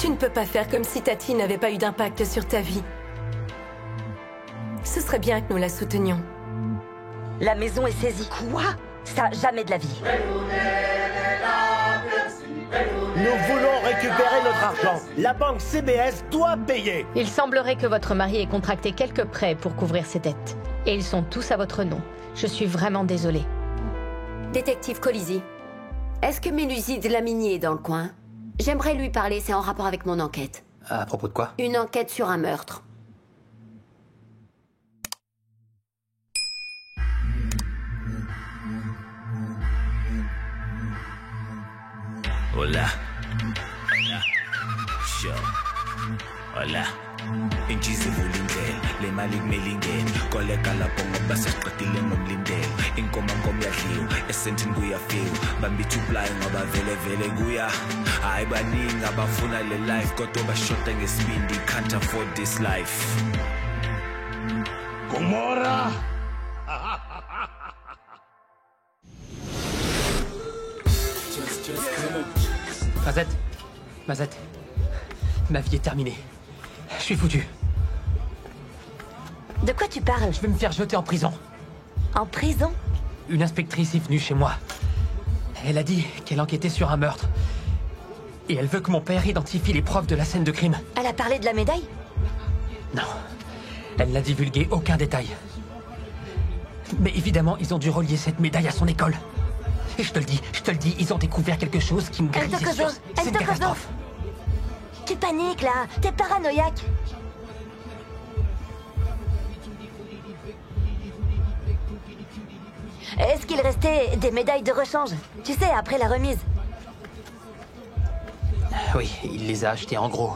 Tu ne peux pas faire comme si Tati n'avait pas eu d'impact sur ta vie. Ce serait bien que nous la soutenions. La maison est saisie. Quoi? Ça, jamais de la vie. Nous voulons récupérer notre argent. La banque CBS doit payer. Il semblerait que votre mari ait contracté quelques prêts pour couvrir ses dettes. Et ils sont tous à votre nom. Je suis vraiment désolée. Détective Colisi, est-ce que Méluside Laminier est dans le coin? J'aimerais lui parler, c'est en rapport avec mon enquête. À propos de quoi? Une enquête sur un meurtre. Hola. Sure. Hola. Inchizi vulindlela le mali kumele ingene koleka lapho ngoba sesiqedile ngomlindelo inkoma yadliwa esentini kuyafika bambitha uplayi ngoba vele kuya hayi baningi abafuna le life kodwa bashoda ngesibindi can't afford this life. Gomorra. Mazette, ma vie est terminée. Je suis foutu. De quoi tu parles? Je vais me faire jeter en prison. En prison? Une inspectrice est venue chez moi. Elle a dit qu'elle enquêtait sur un meurtre. Et elle veut que mon père identifie les preuves de la scène de crime. Elle a parlé de la médaille? Non. Elle n'a divulgué aucun détail. Mais évidemment, ils ont dû relier cette médaille à son école. Et je te le dis, ils ont découvert quelque chose qui me grille les yeux. C'est une catastrophe. Tu paniques là, t'es paranoïaque. Est-ce qu'il restait des médailles de rechange? Tu sais, après la remise. Oui, il les a achetées en gros.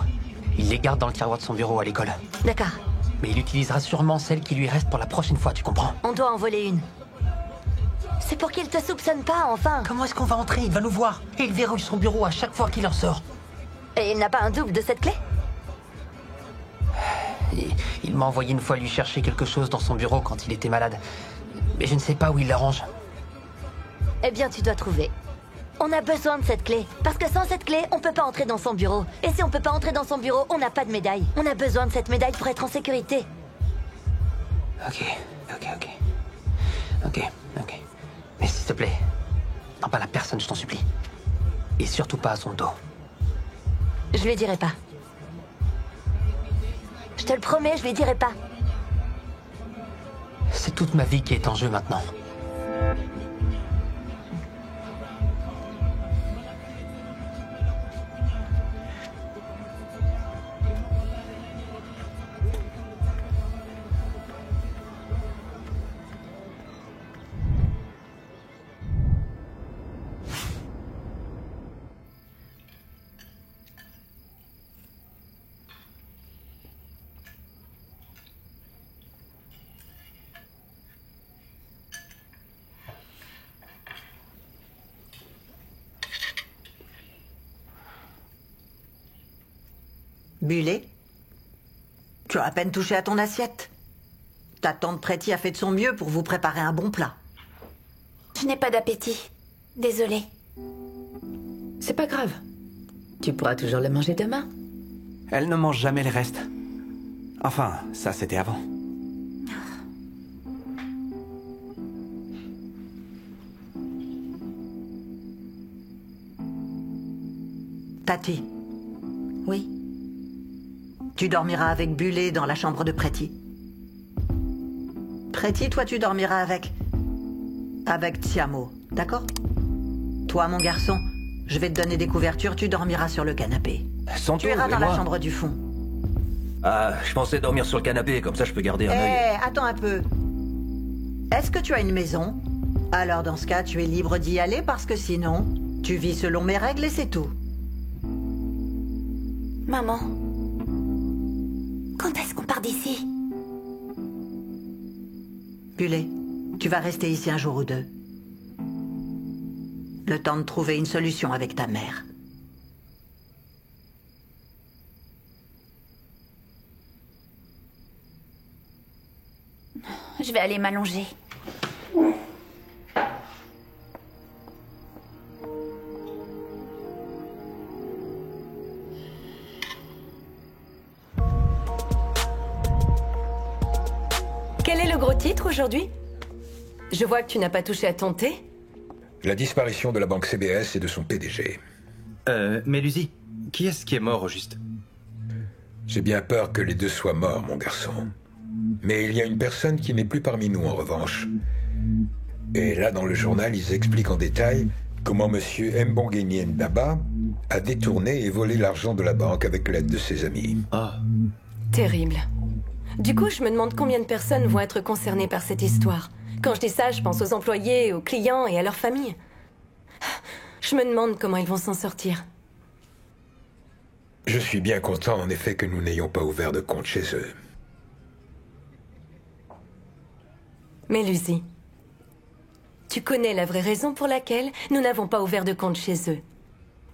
Il les garde dans le tiroir de son bureau à l'école. D'accord. Mais il utilisera sûrement celle qui lui reste pour la prochaine fois, tu comprends? On doit en voler une. C'est pour qu'il te soupçonne pas, enfin. Comment est-ce qu'on va entrer? Il va nous voir. Et il verrouille son bureau à chaque fois qu'il en sort. Et il n'a pas un double de cette clé? Il m'a envoyé une fois lui chercher quelque chose dans son bureau quand il était malade. Mais je ne sais pas où il la range. Eh bien, tu dois trouver. On a besoin de cette clé. Parce que sans cette clé, on peut pas entrer dans son bureau. Et si on peut pas entrer dans son bureau, on n'a pas de médaille. On a besoin de cette médaille pour être en sécurité. Ok. Mais s'il te plaît, n'en parle à personne, je t'en supplie. Et surtout pas à son dos. Je lui dirai pas. Je te le promets, je lui dirai pas. C'est toute ma vie qui est en jeu maintenant. Bulé? Tu as à peine touché à ton assiette. Ta tante Pretty a fait de son mieux pour vous préparer un bon plat. Je n'ai pas d'appétit. Désolée. C'est pas grave. Tu pourras toujours le manger demain. Elle ne mange jamais les restes. Enfin, ça c'était avant. Tati. Oui. Tu dormiras avec Bulé dans la chambre de Pretty. Pretty, toi tu dormiras avec Tiamo, d'accord? Toi, mon garçon, je vais te donner des couvertures, tu dormiras sur le canapé. Santo, Tu iras dans et la moi chambre du fond. Ah, je pensais dormir sur le canapé, comme ça je peux garder un œil. Attends un peu. Est-ce que tu as une maison? Alors dans ce cas, tu es libre d'y aller parce que sinon, tu vis selon mes règles et c'est tout. Maman, quand est-ce qu'on part d'ici? Bulé, tu vas rester ici un jour ou deux. Le temps de trouver une solution avec ta mère. Je vais aller m'allonger. titre aujourd'hui? Je vois que tu n'as pas touché à ton thé. La disparition de la banque CBS et de son PDG. Mélusie, qui est-ce qui est mort au juste? J'ai bien peur que les deux soient morts, mon garçon. Mais il y a une personne qui n'est plus parmi nous, en revanche. Et là, dans le journal, ils expliquent en détail comment monsieur Mbongueni Ndaba a détourné et volé l'argent de la banque avec l'aide de ses amis. Ah. Terrible. Du coup, je me demande combien de personnes vont être concernées par cette histoire. Quand je dis ça, je pense aux employés, aux clients et à leurs familles. Je me demande comment ils vont s'en sortir. Je suis bien content, en effet, que nous n'ayons pas ouvert de compte chez eux. Mélusie, tu connais la vraie raison pour laquelle nous n'avons pas ouvert de compte chez eux.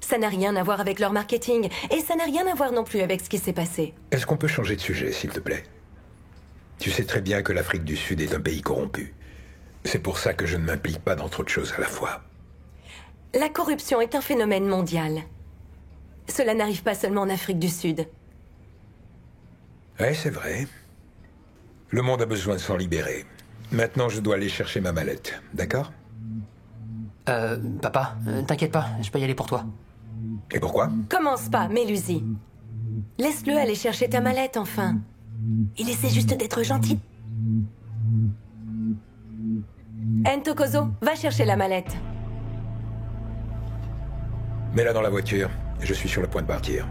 Ça n'a rien à voir avec leur marketing, et ça n'a rien à voir non plus avec ce qui s'est passé. Est-ce qu'on peut changer de sujet, s'il te plaît? Tu sais très bien que l'Afrique du Sud est un pays corrompu. C'est pour ça que je ne m'implique pas dans trop de choses à la fois. La corruption est un phénomène mondial. Cela n'arrive pas seulement en Afrique du Sud. Ouais, c'est vrai. Le monde a besoin de s'en libérer. Maintenant, je dois aller chercher ma mallette, d'accord? Papa, t'inquiète pas, je peux y aller pour toi. Et pourquoi? Commence pas, Mélusie. Laisse-le aller chercher ta mallette, enfin. Il essaie juste d'être gentil. Ntokozo, va chercher la mallette. Mets-la dans la voiture. Je suis sur le point de partir.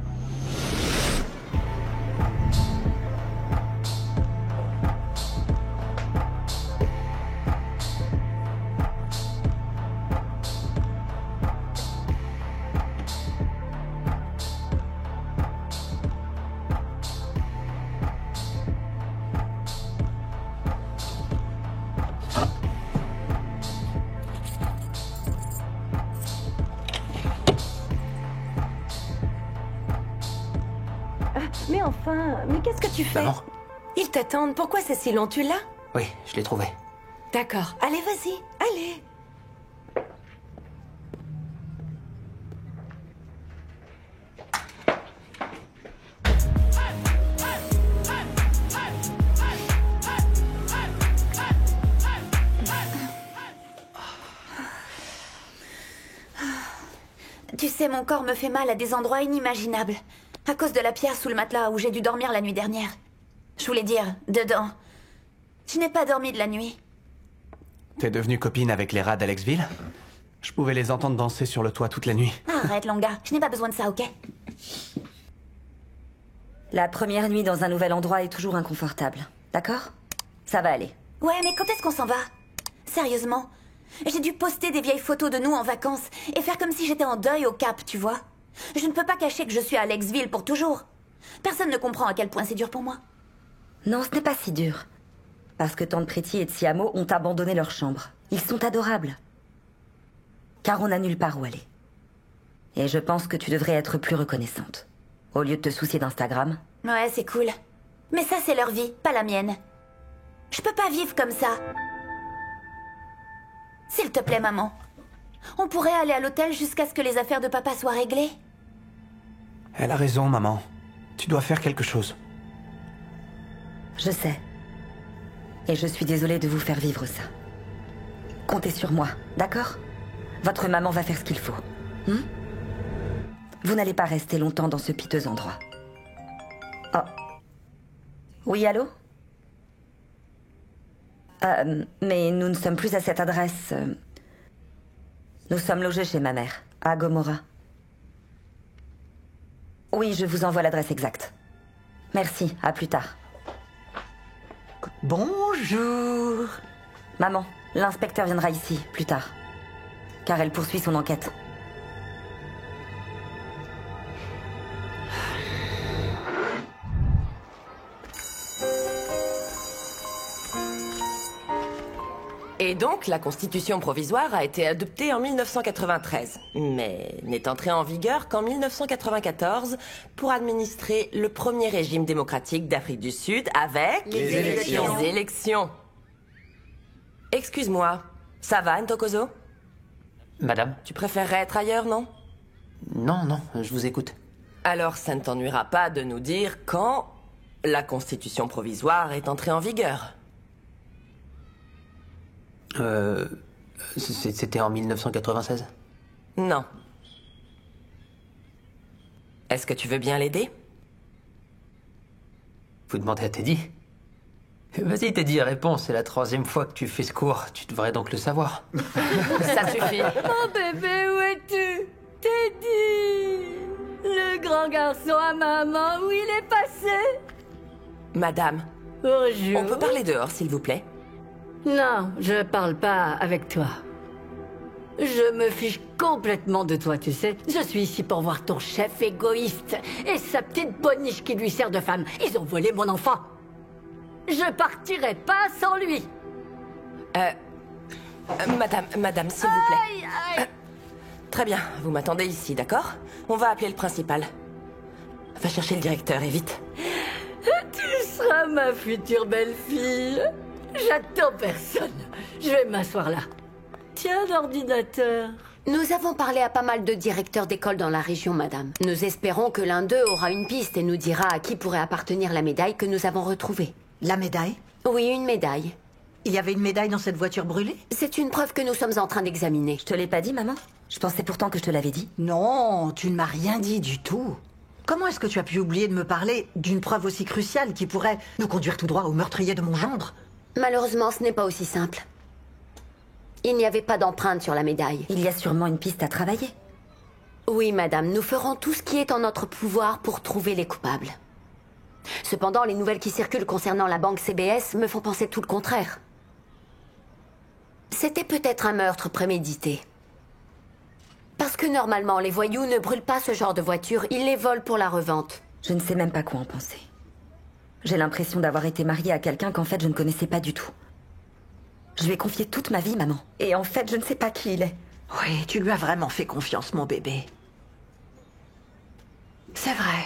Mais enfin, mais qu'est-ce que tu fais? Maman? Ils t'attendent, pourquoi c'est si long? Tu l'as? Oui, je l'ai trouvé. D'accord, allez, vas-y, allez. Tu sais, mon corps me fait mal à des endroits inimaginables. À cause de la pierre sous le matelas où j'ai dû dormir la nuit dernière. Je voulais dire, dedans. Je n'ai pas dormi de la nuit. T'es devenue copine avec les rats d'Alexville? Je pouvais les entendre danser sur le toit toute la nuit. Arrête, Langa. Je n'ai pas besoin de ça, ok? La première nuit dans un nouvel endroit est toujours inconfortable. D'accord? Ça va aller. Ouais, mais quand est-ce qu'on s'en va? Sérieusement? J'ai dû poster des vieilles photos de nous en vacances et faire comme si j'étais en deuil au Cap, tu vois? Je ne peux pas cacher que je suis à Alexville pour toujours. Personne ne comprend à quel point c'est dur pour moi. Non, ce n'est pas si dur. Parce que Tante Pretty et Tiamo ont abandonné leur chambre. Ils sont adorables. Car on n'a nulle part où aller. Et je pense que tu devrais être plus reconnaissante. Au lieu de te soucier d'Instagram. Ouais, c'est cool. Mais ça, c'est leur vie, pas la mienne. Je peux pas vivre comme ça. S'il te plaît, maman. On pourrait aller à l'hôtel jusqu'à ce que les affaires de papa soient réglées. Elle a raison, maman. Tu dois faire quelque chose. Je sais. Et je suis désolée de vous faire vivre ça. Comptez sur moi, d'accord? Votre maman va faire ce qu'il faut. Vous n'allez pas rester longtemps dans ce piteux endroit. Oh. Oui, allô? Mais nous ne sommes plus à cette adresse. Nous sommes logés chez ma mère, à Gomorrah. Oui, je vous envoie l'adresse exacte. Merci, à plus tard. Bonjour. Maman, l'inspecteur viendra ici, plus tard. Car elle poursuit son enquête. Et donc, la Constitution provisoire a été adoptée en 1993, mais n'est entrée en vigueur qu'en 1994 pour administrer le premier régime démocratique d'Afrique du Sud avec... Les élections. Les élections. Excuse-moi, ça va, Ntokozo? Madame? Tu préférerais être ailleurs, non? Non, non, je vous écoute. Alors, ça ne t'ennuiera pas de nous dire quand la Constitution provisoire est entrée en vigueur. C'était en 1996? Non. Est-ce que tu veux bien l'aider? Vous demandez à Teddy? Vas-y Teddy, réponds, c'est la 3e fois que tu fais ce cours, tu devrais donc le savoir. Ça suffit. Oh bébé, où es-tu? Teddy! Le grand garçon à maman, où il est passé? Madame, Bonjour. on peut parler dehors, s'il vous plaît? Non, je parle pas avec toi. Je me fiche complètement de toi, tu sais. Je suis ici pour voir ton chef égoïste et sa petite boniche qui lui sert de femme. Ils ont volé mon enfant. Je partirai pas sans lui. Madame, s'il vous plaît. Aïe, aïe. Très bien, vous m'attendez ici, d'accord? On va appeler le principal. Va chercher le directeur, et vite. Tu seras ma future belle-fille. J'attends personne. Je vais m'asseoir là. Tiens, l'ordinateur. Nous avons parlé à pas mal de directeurs d'école dans la région, madame. Nous espérons que l'un d'eux aura une piste et nous dira à qui pourrait appartenir la médaille que nous avons retrouvée. La médaille? Oui, une médaille. Il y avait une médaille dans cette voiture brûlée? C'est une preuve que nous sommes en train d'examiner. Je te l'ai pas dit, maman? Je pensais pourtant que je te l'avais dit. Non, tu ne m'as rien dit du tout. Comment est-ce que tu as pu oublier de me parler d'une preuve aussi cruciale qui pourrait nous conduire tout droit au meurtrier de mon gendre? Malheureusement, ce n'est pas aussi simple. Il n'y avait pas d'empreinte sur la médaille. Il y a sûrement une piste à travailler. Oui, madame, nous ferons tout ce qui est en notre pouvoir pour trouver les coupables. Cependant, les nouvelles qui circulent concernant la banque CBS me font penser tout le contraire. C'était peut-être un meurtre prémédité. Parce que normalement, les voyous ne brûlent pas ce genre de voiture, ils les volent pour la revente. Je ne sais même pas quoi en penser. J'ai l'impression d'avoir été mariée à quelqu'un qu'en fait je ne connaissais pas du tout. Je lui ai confié toute ma vie, maman. Et en fait, je ne sais pas qui il est. Oui, tu lui as vraiment fait confiance, mon bébé. C'est vrai.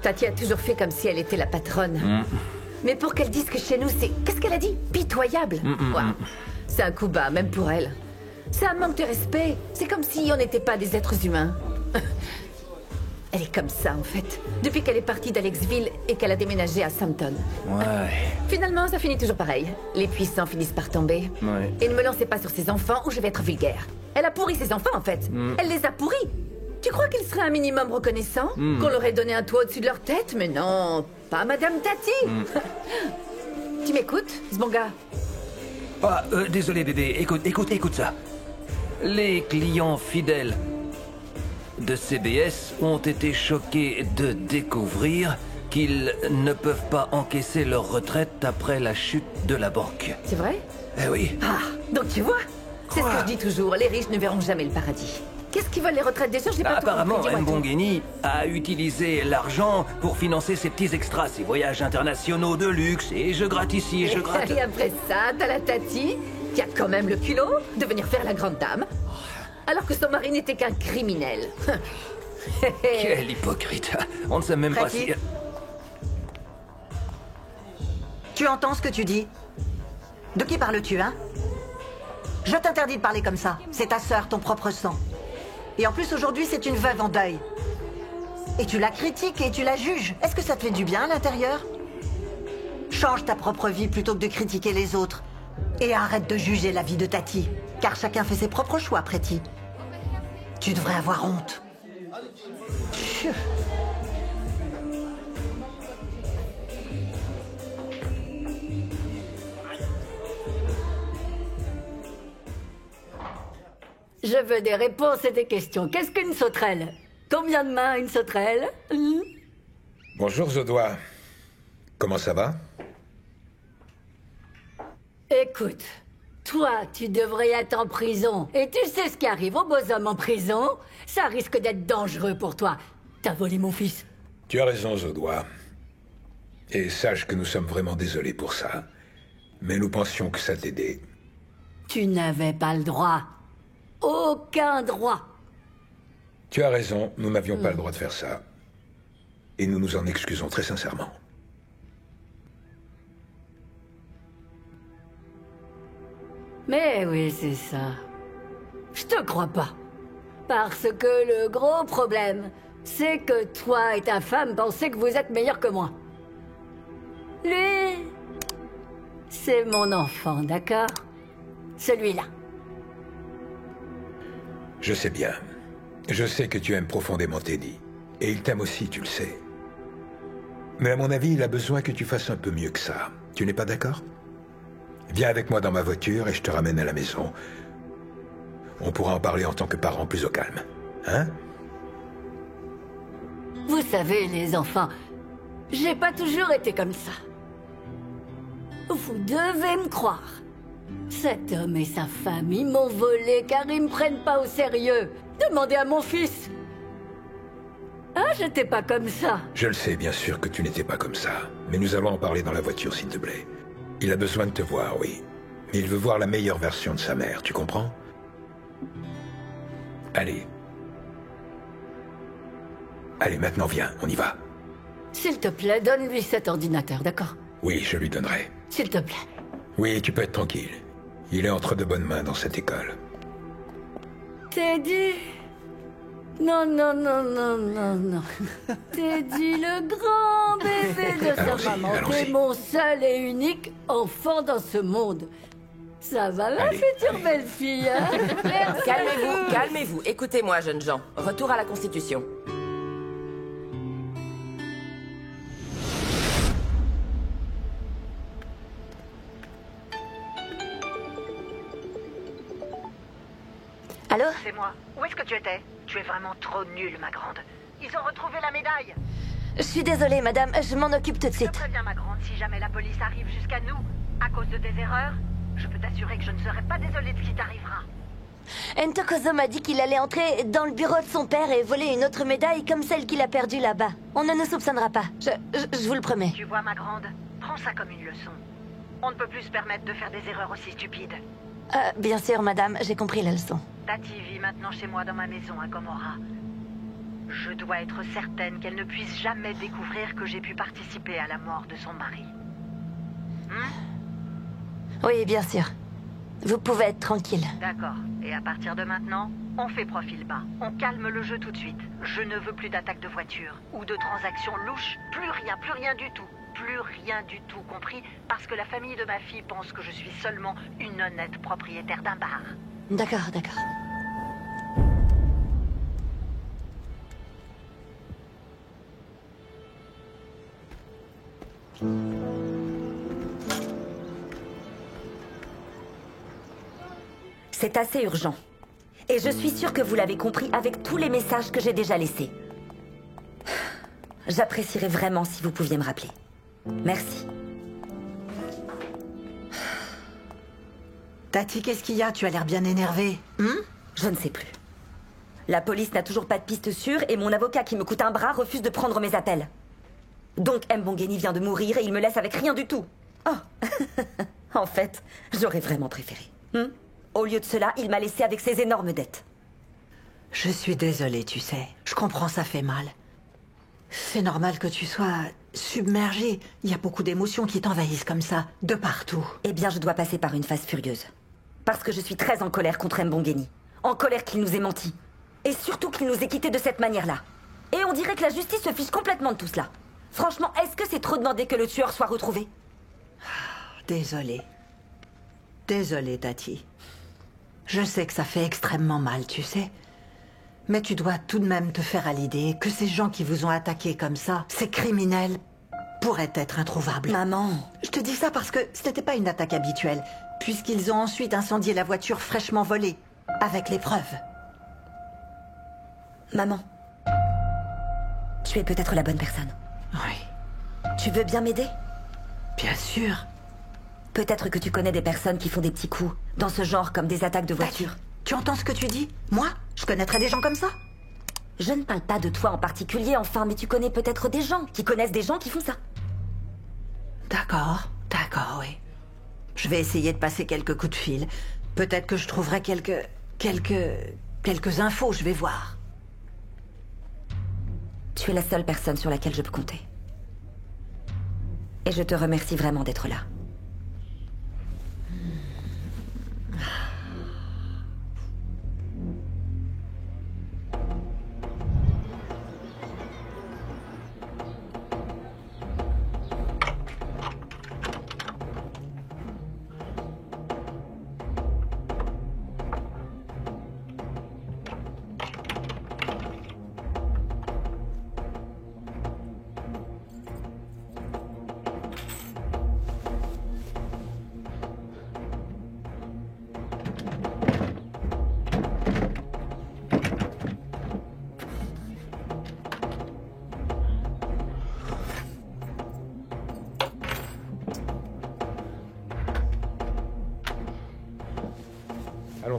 Tati a toujours fait comme si elle était la patronne. Mais pour qu'elle dise que chez nous, c'est... Qu'est-ce qu'elle a dit? Pitoyable. Waouh. C'est un coup bas, même pour elle. C'est un manque de respect. C'est comme si on n'était pas des êtres humains. Elle est comme ça, en fait. Depuis qu'elle est partie d'Alexville et qu'elle a déménagé à Sampton. Ouais. Finalement, ça finit toujours pareil. Les puissants finissent par tomber. Ouais. Et ne me lancez pas sur ses enfants ou je vais être vulgaire. Elle a pourri ses enfants, en fait. Elle les a pourris. Tu crois qu'ils seraient un minimum reconnaissants? Qu'on leur ait donné un toit au-dessus de leur tête? Mais non, pas Madame Tati. Tu m'écoutes, Zbonga? Ah, désolé bébé, écoute ça. Les clients fidèles de CBS ont été choqués de découvrir qu'ils ne peuvent pas encaisser leur retraite après la chute de la banque. C'est vrai? Eh oui. Ah, donc tu vois? C'est ce que je dis toujours, les riches ne verront jamais le paradis. Qu'est-ce qu'ils veulent les retraites des gens? J'ai pas tout Apparemment, compris, dis-moi tout. Mbongeni a utilisé l'argent pour financer ses petits extras, ses voyages internationaux de luxe, et je gratte ici, je gratte... Et après ça, t'as la Tati, qui a quand même le culot de venir faire la grande dame, alors que son mari n'était qu'un criminel. Quel hypocrite. On ne sait même pas si... Tu entends ce que tu dis? De qui parles-tu, hein? Je t'interdis de parler comme ça. C'est ta sœur, ton propre sang. Et en plus, aujourd'hui, c'est une veuve en deuil. Et tu la critiques et tu la juges. Est-ce que ça te fait du bien à l'intérieur? Change ta propre vie plutôt que de critiquer les autres. Et arrête de juger la vie de Tati. Car chacun fait ses propres choix, Pretty. Tu devrais avoir honte. Pfiou. Je veux des réponses à des questions. Qu'est-ce qu'une sauterelle? Combien de mains une sauterelle? Bonjour Zodois. Comment ça va? Écoute, toi, tu devrais être en prison. Et tu sais ce qui arrive aux beaux hommes en prison? Ça risque d'être dangereux pour toi. T'as volé mon fils. Tu as raison, Zodois. Et sache que nous sommes vraiment désolés pour ça. Mais nous pensions que ça t'aidait. Tu n'avais pas le droit. Aucun droit. Tu as raison, nous n'avions pas le droit de faire ça. Et nous nous en excusons très sincèrement. Mais oui, c'est ça. Je te crois pas. Parce que le gros problème, c'est que toi et ta femme pensez que vous êtes meilleurs que moi. Lui, C'est mon enfant, d'accord? Celui-là. Je sais bien. Je sais que tu aimes profondément Teddy. Et il t'aime aussi, tu le sais. Mais à mon avis, il a besoin que tu fasses un peu mieux que ça. Tu n'es pas d'accord? Viens avec moi dans ma voiture et je te ramène à la maison. On pourra en parler en tant que parents plus au calme. Hein? Vous savez, les enfants, j'ai pas toujours été comme ça. Vous devez me croire. Cet homme et sa famille m'ont volé car ils me prennent pas au sérieux. Demandez à mon fils. Ah, j'étais pas comme ça. Je le sais, bien sûr que tu n'étais pas comme ça. Mais nous allons en parler dans la voiture, s'il te plaît. Il a besoin de te voir, oui. Mais il veut voir la meilleure version de sa mère, tu comprends? Allez. Allez, maintenant viens, on y va. S'il te plaît, donne-lui cet ordinateur, d'accord? Oui, je lui donnerai. S'il te plaît. Oui, tu peux être tranquille. Il est entre de bonnes mains dans cette école. Teddy. Non, non, non, non, non, non. Teddy, le grand bébé de sa maman. T'es mon seul et unique enfant dans ce monde. Ça va, ma future belle-fille, hein? Merci. Calmez-vous, calmez-vous. Écoutez-moi, jeunes gens. Retour à la Constitution. Allô? C'est moi. Où est-ce que tu étais? Tu es vraiment trop nulle, ma grande. Ils ont retrouvé la médaille. Je suis désolée, madame. Je m'en occupe tout de suite. Je te préviens, ma grande, si jamais la police arrive jusqu'à nous, à cause de tes erreurs, je peux t'assurer que je ne serai pas désolée de ce qui t'arrivera. Ntokozo m'a dit qu'il allait entrer dans le bureau de son père et voler une autre médaille comme celle qu'il a perdue là-bas. On ne nous soupçonnera pas. Je vous le promets. Tu vois, ma grande, prends ça comme une leçon. On ne peut plus se permettre de faire des erreurs aussi stupides. Bien sûr, madame, j'ai compris la leçon. Tati vit maintenant chez moi dans ma maison à Gomorrah. Je dois être certaine qu'elle ne puisse jamais découvrir que j'ai pu participer à la mort de son mari. Oui, bien sûr. Vous pouvez être tranquille. D'accord. Et à partir de maintenant, on fait profil bas. On calme le jeu tout de suite. Je ne veux plus d'attaques de voiture ou de transactions louches. Plus rien du tout. Plus rien du tout, compris? Parce que la famille de ma fille pense que je suis seulement une honnête propriétaire d'un bar. D'accord, d'accord. C'est assez urgent. Et je suis sûre que vous l'avez compris avec tous les messages que j'ai déjà laissés. J'apprécierais vraiment si vous pouviez me rappeler. Merci. Tati, qu'est-ce qu'il y a? Tu as l'air bien énervée. Je ne sais plus. La police n'a toujours pas de piste sûre et mon avocat qui me coûte un bras refuse de prendre mes appels. Donc Mbongeni vient de mourir et il me laisse avec rien du tout. Oh. En fait, j'aurais vraiment préféré. Au lieu de cela, il m'a laissé avec ses énormes dettes. Je suis désolée, tu sais. Je comprends, ça fait mal. C'est normal que tu sois submergée. Il y a beaucoup d'émotions qui t'envahissent comme ça, de partout. Eh bien, je dois passer par une phase furieuse. Parce que je suis très en colère contre Mbongeni. En colère qu'il nous ait menti. Et surtout qu'il nous ait quittés de cette manière-là. Et on dirait que la justice se fiche complètement de tout cela. Franchement, est-ce que c'est trop demandé que le tueur soit retrouvé? Désolée. Désolée, Tati. Je sais que ça fait extrêmement mal, tu sais. Mais tu dois tout de même te faire à l'idée que ces gens qui vous ont attaqué comme ça, ces criminels, pourraient être introuvables. Maman. Je te dis ça parce que ce n'était pas une attaque habituelle, puisqu'ils ont ensuite incendié la voiture fraîchement volée, avec les preuves. Maman. Tu es peut-être la bonne personne. Oui. Tu veux bien m'aider? Bien sûr. Peut-être que tu connais des personnes qui font des petits coups, dans ce genre comme des attaques de voiture. Tu entends ce que tu dis? Moi? Je connaîtrais des gens comme ça? Je ne parle pas de toi en particulier, enfin, mais tu connais peut-être des gens qui connaissent des gens qui font ça. D'accord, oui. Je vais essayer de passer quelques coups de fil. Peut-être que je trouverai quelques infos, je vais voir. Tu es la seule personne sur laquelle je peux compter. Et je te remercie vraiment d'être là.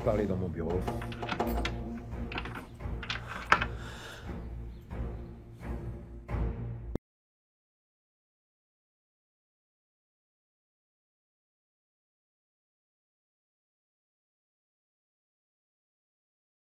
parler dans mon bureau.